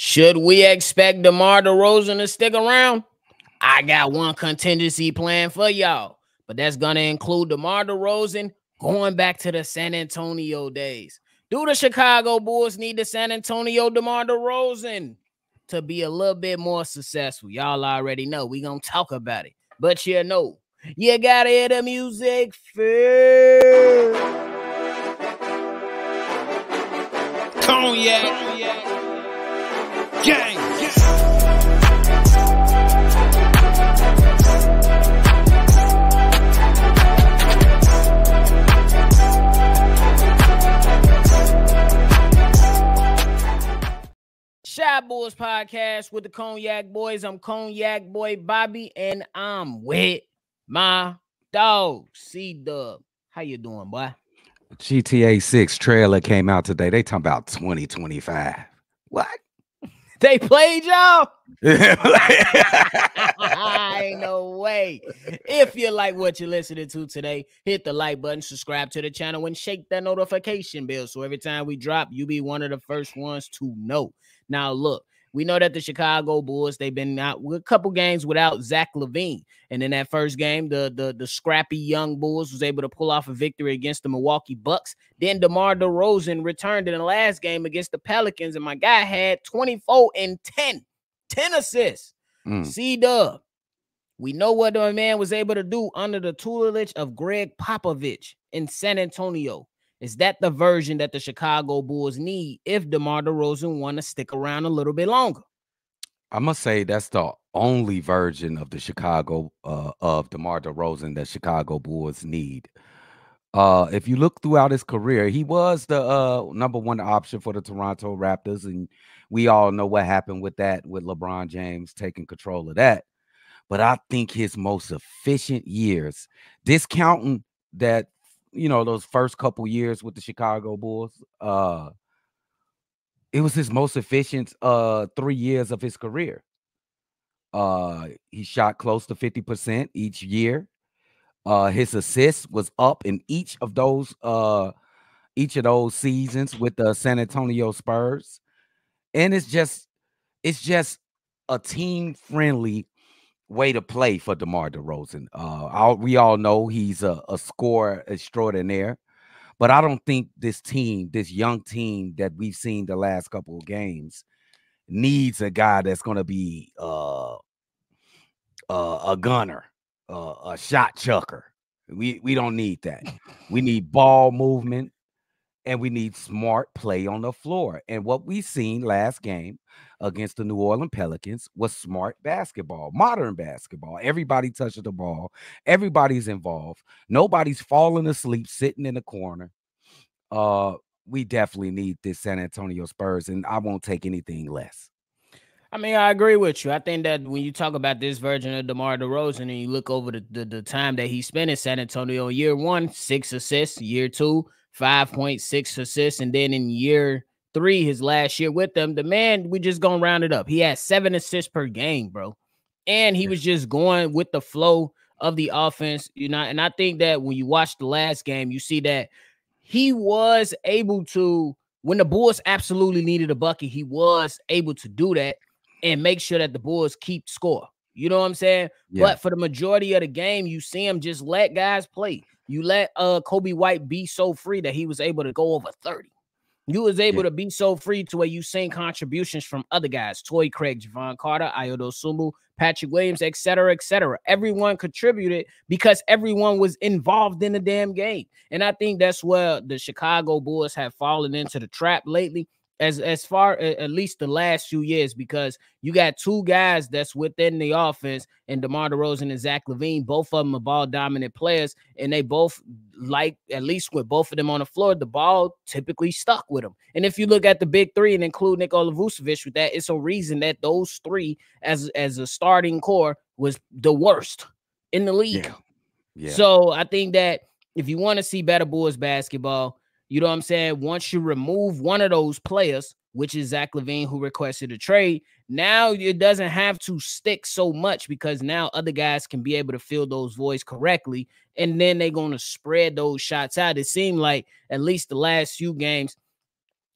Should we expect DeMar DeRozan to stick around? I got one contingency plan for y'all, but that's going to include DeMar DeRozan going back to the San Antonio days. Do the Chicago Bulls need the San Antonio DeMar DeRozan to be a little bit more successful? Y'all already know. We're going to talk about it. But you know, you got to hear the music first. Cognac. Gang. Shy Bulls podcast with the Cognac Boys. I'm Cognac Boy Bobby, and I'm with my dog, CDubb. How you doing, boy? GTA 6 trailer came out today. They talking about 2025. What? They played y'all? Ain't no way. If you like what you're listening to today, hit the like button, subscribe to the channel, and shake that notification bell so every time we drop, you be one of the first ones to know. Now, look, we know that the Chicago Bulls, they've been out with a couple games without Zach LaVine. And in that first game, the scrappy young Bulls was able to pull off a victory against the Milwaukee Bucks. Then DeMar DeRozan returned in the last game against the Pelicans, and my guy had 24 and 10 assists. CDubb, we know what the man was able to do under the tutelage of Greg Popovich in San Antonio. Is that the version that the Chicago Bulls need if DeMar DeRozan want to stick around a little bit longer? I must say that's the only version of the Chicago of DeMar DeRozan that Chicago Bulls need. If you look throughout his career, he was the #1 option for the Toronto Raptors, and we all know what happened with that, with LeBron James taking control of that. But I think his most efficient years, discounting that, you know, those first couple years with the Chicago Bulls, it was his most efficient 3 years of his career. He shot close to 50% each year. His assists was up in each of those seasons with the San Antonio Spurs. And it's just a team-friendly way to play for DeMar DeRozan. We all know he's a scorer extraordinaire, but I don't think this young team that we've seen the last couple of games needs a guy that's going to be a gunner, a shot chucker. We don't need that. We need ball movement, and we need smart play on the floor. And what we seen last game against the New Orleans Pelicans was smart basketball, modern basketball. Everybody touches the ball. Everybody's involved. Nobody's falling asleep sitting in the corner. We definitely need this San Antonio Spurs, and I won't take anything less. I mean, I agree with you. I think that when you talk about this version of DeMar DeRozan and you look over the time that he spent in San Antonio, year 1, 6 assists, year 2, 5.6 assists, and then in year 3, his last year with them, the man, we just gonna round it up. He had 7 assists per game, bro. And he was just going with the flow of the offense, you know. And I think that when you watch the last game, you see that he was able to, when the Bulls absolutely needed a bucket, he was able to do that and make sure that the Bulls keep score. You know what I'm saying? Yeah. But for the majority of the game, you see him just let guys play. You let Kobe White be so free that he was able to go over 30. You was able to be so free to where you seen contributions from other guys, Torrey Craig, Javon Carter, Ayodo Sumbu, Patrick Williams, et cetera, et cetera. Everyone contributed because everyone was involved in the damn game. And I think that's where the Chicago Bulls have fallen into the trap lately, as far at least the last few years, because you got two guys that's within the offense, and DeMar DeRozan and Zach LaVine. Both of them are ball dominant players, and they both, like, at least with both of them on the floor, the ball typically stuck with them. And if you look at the big three and include Nikola Vucevic with that, it's a reason that those three as a starting core was the worst in the league. Yeah. So I think that if you want to see better Bulls basketball, you know what I'm saying, once you remove one of those players, which is Zach LaVine, who requested a trade, now it doesn't have to stick so much, because now other guys can be able to fill those voids correctly, and then they're going to spread those shots out. It seemed like at least the last few games,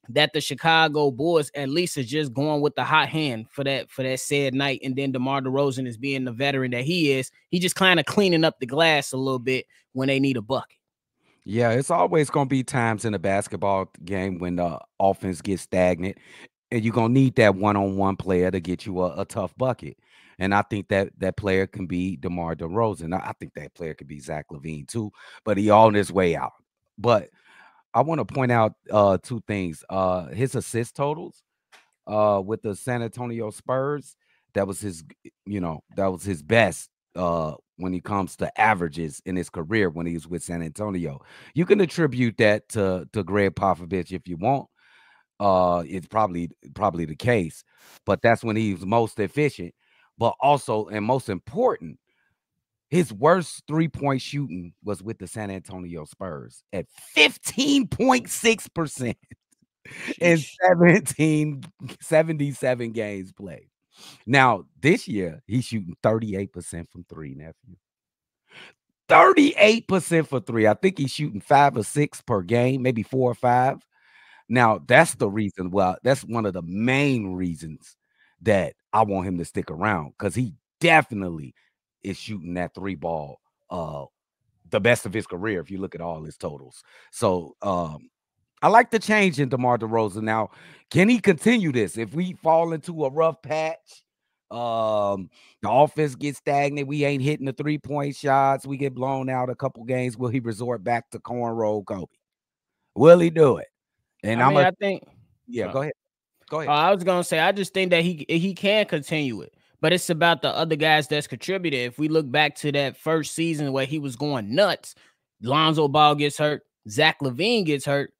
that the Chicago Bulls at least is just going with the hot hand for that said night, and then DeMar DeRozan is being the veteran that he is. He just kind of cleaning up the glass a little bit when they need a bucket. Yeah, it's always gonna be times in a basketball game when the offense gets stagnant, and you're gonna need that one-on-one player to get you a tough bucket. And I think that that player can be DeMar DeRozan. I think that player could be Zach LaVine too, but he on his way out. But I want to point out two things. His assist totals with the San Antonio Spurs, that was his, that was his best when it comes to averages in his career when he was with San Antonio. You can attribute that to Greg Popovich if you want. It's probably the case, but that's when he was most efficient. But also, and most important, his worst three-point shooting was with the San Antonio Spurs at 15.6% in 77 games played. Now, this year, he's shooting 38% from three, nephew. 38% for three. I think he's shooting 5 or 6 per game, maybe 4 or 5. Now, that's the reason. Well, that's one of the main reasons that I want him to stick around, because he definitely is shooting that three ball the best of his career if you look at all his totals. So I like the change in DeMar DeRozan. Now, can he continue this? If we fall into a rough patch, the offense gets stagnant, we ain't hitting the three-point shots, we get blown out a couple games, will he resort back to cornrow Kobe? Will he do it? And I think. Yeah, go ahead. Go ahead. I was gonna say, I just think that he can continue it, but it's about the other guys that's contributed. If we look back to that first season where he was going nuts, Lonzo Ball gets hurt, Zach LaVine gets hurt.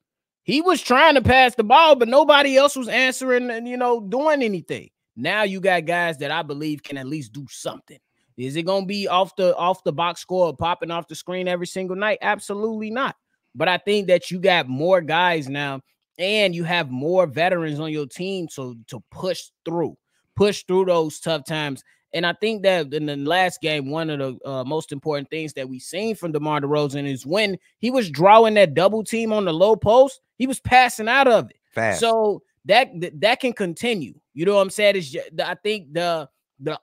He was trying to pass the ball, but nobody else was answering and doing anything. Now you got guys that I believe can at least do something. Is it gonna be off the box score, popping off the screen every single night? Absolutely not. But I think that you got more guys now, and you have more veterans on your team to push through those tough times. And I think that in the last game, one of the most important things that we've seen from DeMar DeRozan is when he was drawing that double team on the low post, he was passing out of it. Fast. So that can continue. You know what I'm saying? I think the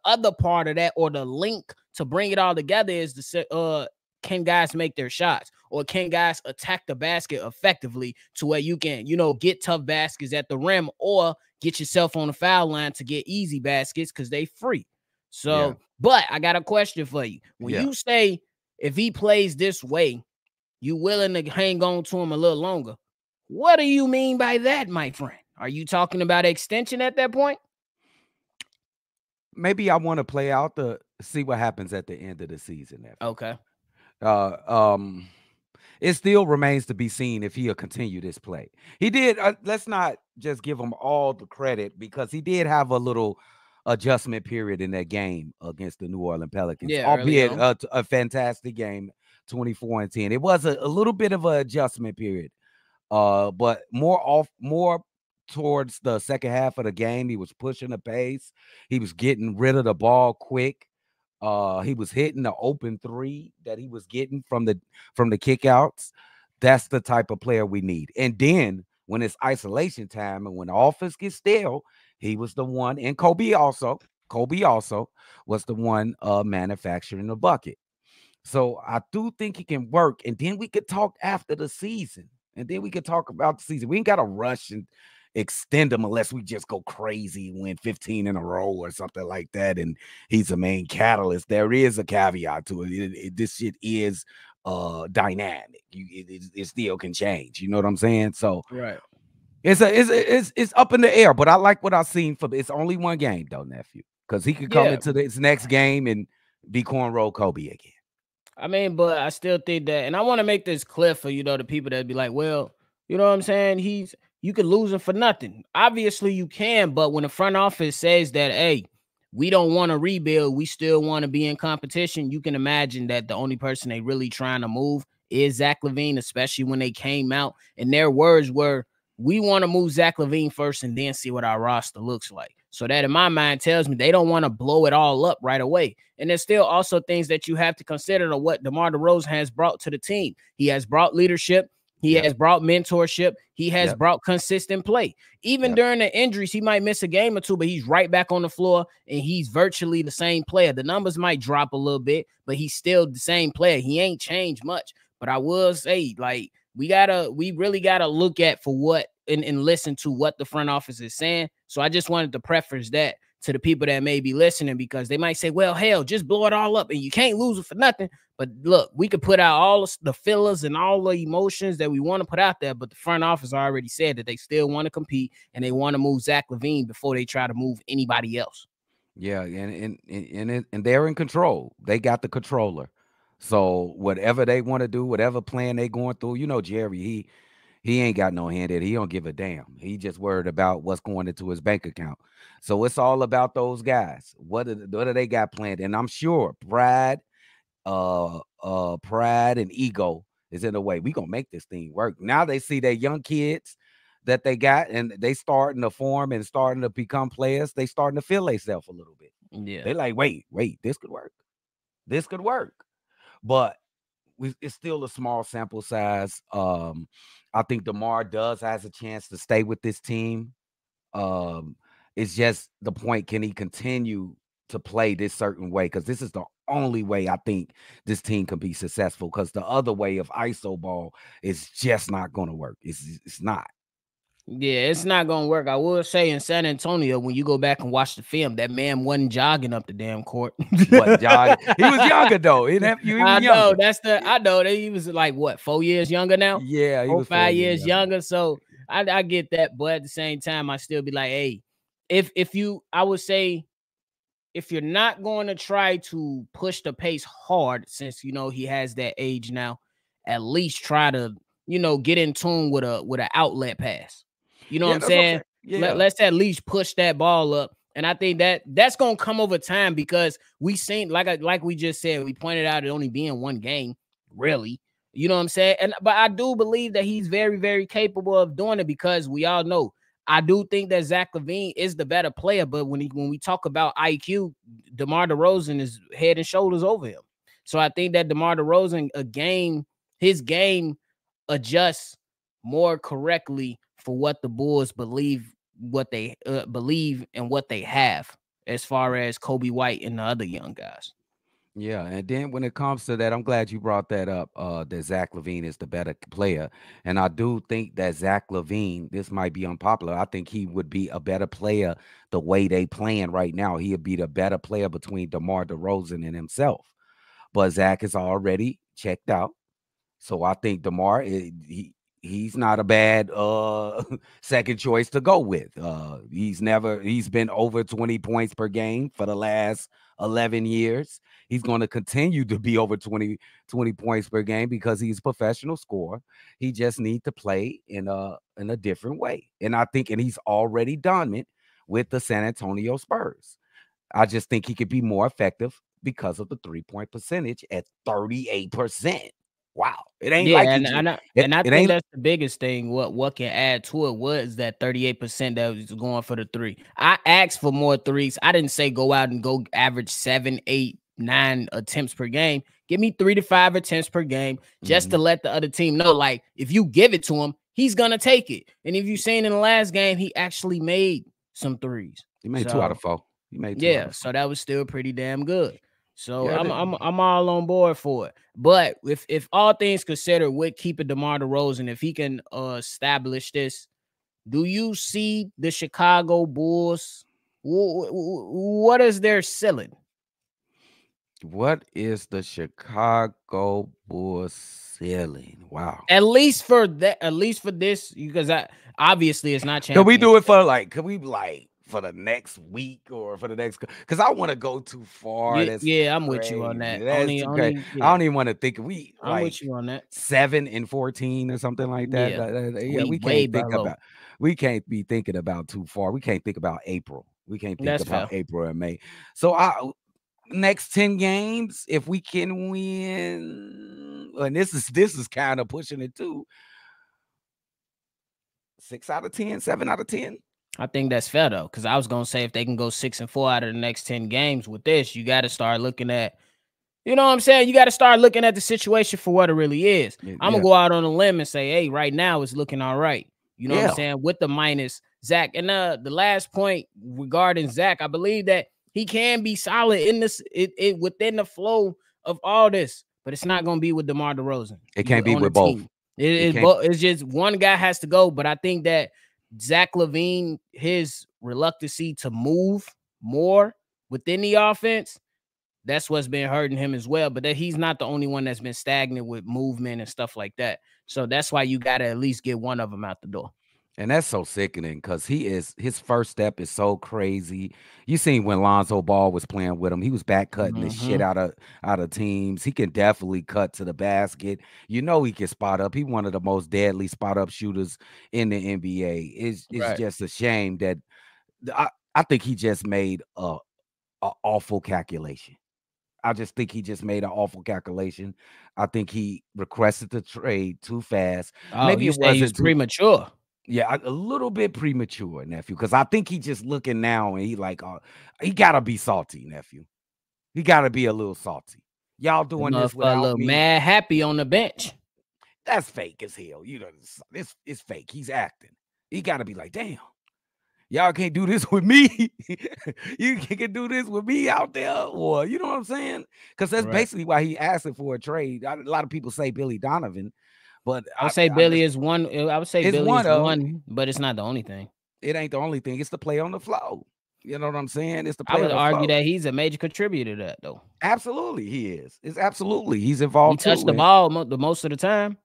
other part of that, or the link to bring it all together, is can guys make their shots, or can guys attack the basket effectively to where you can, get tough baskets at the rim, or get yourself on the foul line to get easy baskets because they free. So, yeah. But I got a question for you. When you say if he plays this way, you willing to hang on to him a little longer, what do you mean by that, my friend? Are you talking about extension at that point? Maybe I want to play out see what happens at the end of the season. Okay. It still remains to be seen if he'll continue this play. He did. Let's not just give him all the credit, because he did have a little adjustment period in that game against the New Orleans Pelicans, albeit a fantastic game, 24-10. It was a little bit of an adjustment period, but more towards the second half of the game. He was pushing the pace. He was getting rid of the ball quick. He was hitting the open three that he was getting from the kickouts. That's the type of player we need. And then when it's isolation time and when the offense gets stale, he was the one, and Kobe also was the one manufacturing the bucket. So I do think he can work. And then we could talk after the season. And then we could talk about the season. We ain't got to rush and extend him unless we just go crazy, win 15 in a row or something like that, and he's a main catalyst. There is a caveat to it. This shit is dynamic. It still can change. You know what I'm saying? So right, it's up in the air. But I like what I've seen for it's only one game though, nephew, because he could come into this next game and be cornrow Kobe again. I mean, but I still think that, and I want to make this clear for the people that be like, well, you know what I'm saying? You could lose him for nothing. Obviously, you can, but when the front office says that, hey, we don't want to rebuild, we still want to be in competition, you can imagine that the only person they really trying to move is Zach LaVine, especially when they came out and their words were, we want to move Zach LaVine first and then see what our roster looks like. So that, in my mind, tells me they don't want to blow it all up right away. And there's still also things that you have to consider of what DeMar DeRozan has brought to the team. He has brought leadership. He Yep. has brought mentorship. He has Yep. brought consistent play. Even Yep. during the injuries, he might miss a game or two, but he's right back on the floor and he's virtually the same player. The numbers might drop a little bit, but he's still the same player. He ain't changed much. But I will say, like, we really gotta look at for what and listen to what the front office is saying. So I just wanted to preface that to the people that may be listening, because they might say, well, hell, just blow it all up and you can't lose it for nothing. But look, we could put out all the fillers and all the emotions that we want to put out there, but the front office already said that they still want to compete and they want to move Zach LaVine before they try to move anybody else. Yeah, and they're in control. They got the controller. So whatever they want to do, whatever plan they going through, Jerry, he ain't got no hand in it. He don't give a damn. He just worried about what's going into his bank account. So it's all about those guys. What do they got planned? And I'm sure pride and ego is in the way. We gonna make this thing work. Now they see their young kids that they got, and they starting to form and starting to become players. They starting to feel themselves a little bit. Yeah. They like, wait, this could work. This could work. But it's still a small sample size. I think DeMar has a chance to stay with this team. It's just the point, can he continue to play this certain way? Because this is the only way I think this team can be successful. Because the other way of ISO ball is just not going to work. It's not. Yeah, it's not gonna work. I will say in San Antonio, when you go back and watch the film, that man wasn't jogging up the damn court. What jogging? He was younger though. He was know younger. I know that he was like what 4 years younger now. Yeah, he was 5 years younger. So I get that, but at the same time, I still be like, hey, I would say, if you're not going to try to push the pace hard, since he has that age now, at least try to get in tune with an outlet pass. You know what I'm saying? Let's at least push that ball up. And I think that's gonna come over time, because we seen, like we just said, we pointed out it only being one game, really. You know what I'm saying? But I do believe that he's very, very capable of doing it, because we all know. I do think that Zach LaVine is the better player, but when we talk about IQ, DeMar DeRozan is head and shoulders over him. So I think that DeMar DeRozan, his game adjusts more correctly for what the Bulls believe, what they believe, and what they have, as far as Kobe White and the other young guys. Yeah, and then when it comes to that, I'm glad you brought that up. That Zach LaVine is the better player, and I do think that Zach LaVine, this might be unpopular, I think he would be a better player the way they playing right now. He would be the better player between DeMar DeRozan and himself. But Zach is already checked out, so I think DeMar he's not a bad second choice to go with. He's been over 20 points per game for the last 11 years. He's going to continue to be over 20 points per game because he's a professional scorer. He just needs to play in a different way. And I think, and he's already done it with the San Antonio Spurs. I just think he could be more effective because of the 3-point percentage at 38%. Wow. It ain't like I think that's the biggest thing. What can add to it was that 38% that was going for the three. I asked for more threes. I didn't say go out and go average 7, 8, 9 attempts per game. Give me 3 to 5 attempts per game, just to let the other team know, like, if you give it to him, he's gonna take it. And if you've seen in the last game, he actually made some threes. He made 2 out of 4. He made 2 out of 4. So that was still pretty damn good. So I'm all on board for it. But if all things considered, with keeping DeMar DeRozan, if he can establish this, do you see the Chicago Bulls? What is their ceiling? What is the Chicago Bulls ceiling? Wow. At least for this, because obviously it's not changing. Can we do it for for the next week or for the next? Because I want to go too far. I'm with you on that. I don't even want to think. I'm with you on that. 7 and 14 or something like that. We can't think about. We can't be thinking about too far. We can't think about April. We can't think about April and May. So next 10 games, if we can win, and this is kind of pushing it too. 6 out of 10, 7 out of 10. I think that's fair though, because I was gonna say if they can go 6 and 4 out of the next 10 games with this, you got to start looking at You know what I'm saying? You got to start looking at the situation for what it really is. I'm Yeah. gonna go out on a limb and say, hey, right now it's looking all right. You know what I'm Yeah. saying? With the minus Zach. And the last point regarding Zach, I believe that he can be solid in this within the flow of all this, but it's not gonna be with DeMar DeRozan It can't be on the with both. team. It can't. It's just one guy has to go. But I think that Zach LaVine, his reluctancy to move more within the offense, that's what's been hurting him as well. But that he's not the only one that's been stagnant with movement and stuff like that. So that's why you got to at least get one of them out the door. And that's so sickening because his first step is so crazy. You seen when Lonzo Ball was playing with him, he was back cutting the shit out of teams. He can definitely cut to the basket. You know he can spot up. He's one of the most deadly spot up shooters in the NBA. It's just a shame that I think he just made a awful calculation. I just think he just made an awful calculation. I think he requested the trade too fast. Oh, Maybe you it say he was wasn't too premature. yeah, a little bit premature, nephew, because I think he just looking now and he like, he gotta be salty, nephew. He gotta be a little salty. Y'all doing this without Look me. mad happy on the bench. That's fake as hell. You know, it's fake. He's acting. He gotta be like, damn, y'all can't do this with me. You can do this with me out there, or you know what I'm saying? Because that's basically why he asking for a trade. A lot of people say Billy Donovan. But I would say Billy is one. I would say Billy is one, but it's not the only thing. It ain't the only thing. It's the play on the flow. You know what I'm saying? It's the play I would on the argue flow. that he's a major contributor to that, though. Absolutely, he is. It's absolutely he's involved. He touched the ball the most of the time.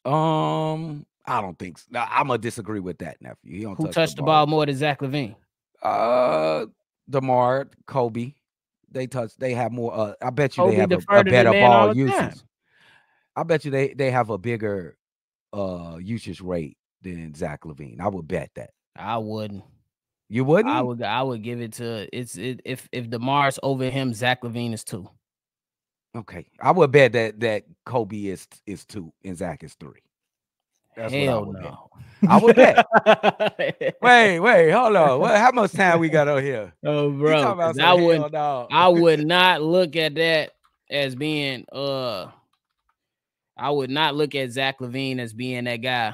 I don't think so. I'm gonna disagree with that, nephew. He don't Who touched the ball more than Zach LaVine? DeMar, Kobe. They have more. I bet you Kobe they have deferred a to the better man all ball the usage. time. I bet you they have a bigger usage rate than Zach LaVine. I would bet that. I wouldn't. You wouldn't? I would give it to if DeMar's over him, Zach LaVine is 2. Okay. I would bet that Kobe is 2 and Zach is 3. That's Hell what I would bet. no. I would bet. Wait, hold on. How much time we got on here? Oh, bro. You talking about some hell no. I would not look at that as being I would not look at Zach LaVine as being that guy.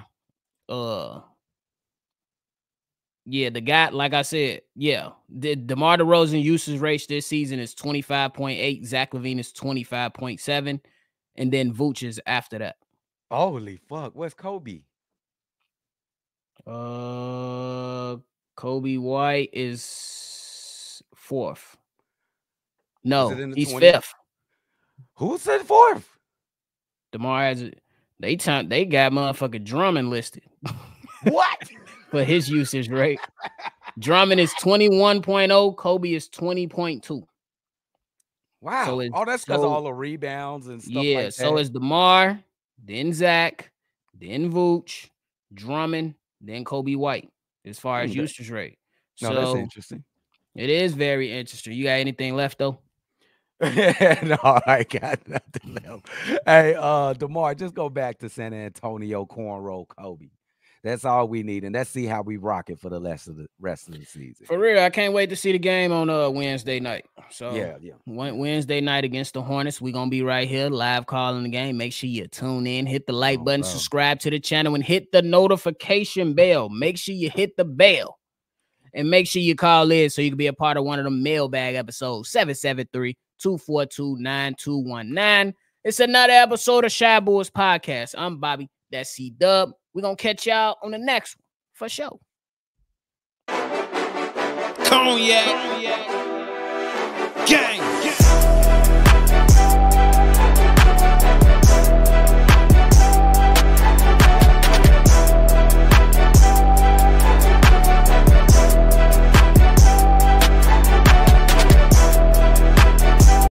Yeah, the guy, like I said, yeah. The DeMar DeRozan usage rate this season is 25.8. Zach LaVine is 25.7. And then Vooch is after that. Holy fuck. What's Kobe? Kobe White is 4th. No, he's 20? 5th. Who said 4th? DeMar has it. They got motherfucking Drummond listed. What? For his usage rate. Drummond is 21.0. Kobe is 20.2. Wow. So that's because of all the rebounds and stuff like that. So it's DeMar, then Zach, then Vooch, Drummond, then Kobe White, as far as usage rate. No, that's interesting. It is very interesting. You got anything left, though? No, I got nothing left. Hey, DeMar, just go back to San Antonio cornrow Kobe. That's all we need, and let's see how we rock it for the rest of the season. For real, I can't wait to see the game on Wednesday night. So yeah. Wednesday night against the Hornets, we're gonna be right here live calling the game. Make sure you tune in, hit the like button, subscribe to the channel, and hit the notification bell. Make sure you hit the bell, and make sure you call in so you can be a part of one of the mailbag episodes. 773-242-9219. It's another episode of Shy Boys Podcast. I'm Bobby. That's CDubb. We're going to catch y'all on the next one for sure. Cognac. Gang.